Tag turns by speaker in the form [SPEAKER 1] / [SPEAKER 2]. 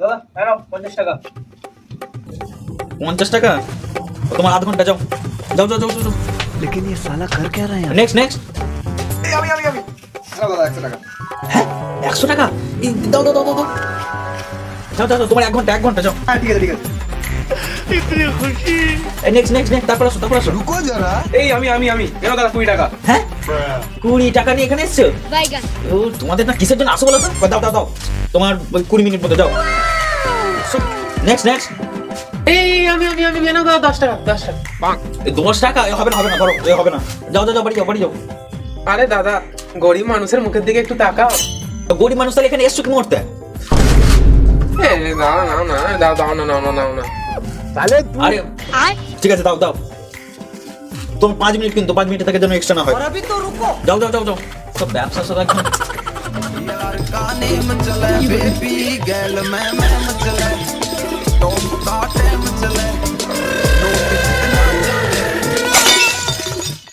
[SPEAKER 1] দাদা নাও 50 টাকা।
[SPEAKER 2] 50 টাকা? তোমার আধ ঘন্টা, যাও যাও যাও যাও যাও।
[SPEAKER 3] लेकिन ये साला कर क्या रहा है यार?
[SPEAKER 2] Next next.
[SPEAKER 1] আমি নাও দাদা 100 টাকা।
[SPEAKER 2] হ্যাঁ 100 টাকা? দাও দাও দাও দাও। যাও যাও তোমার 1 ঘন্টা যাও।
[SPEAKER 1] হ্যাঁ ঠিক আছে ঠিক আছে।
[SPEAKER 2] নেক্সট নেক্সট নেক্সট, তারপর আসো তারপর আসো।
[SPEAKER 1] এই আমি এনো দাদা 20 টাকা।
[SPEAKER 2] হ্যাঁ 20 টাকা নিয়ে এখানে এসছো? ও তোমাদের না কিসের জন্য আসো বলো তো? দাও দাও দাও, তোমার 20 মিনিট মধ্যে যাও। Next next.
[SPEAKER 4] এই আমি এনো দাদা 10 টাকা 10 টাকা।
[SPEAKER 2] 10 টাকা হবে না হবে না, ধরো হবে না। যাও যাও যাও, বাড়ি যাও বাড়ি যাও।
[SPEAKER 4] আরে দাদা, গরিব মানুষের মুখের দিকে একটু তাকাও।
[SPEAKER 2] গরিব মানুষ তাহলে এখানে এসছো কি মরতে?
[SPEAKER 4] দাও না।
[SPEAKER 2] আরে ঠিক আছে, দাও দাও। তোমার 5 মিনিট, কিন্তু 5 মিনিট থেকে যেন এক্সট্রা না হয়। যাও যাও যাও যাও। সব ব্যবসা সব একদম।
[SPEAKER 5] यार का नेम चले बेबी गैल मैं चले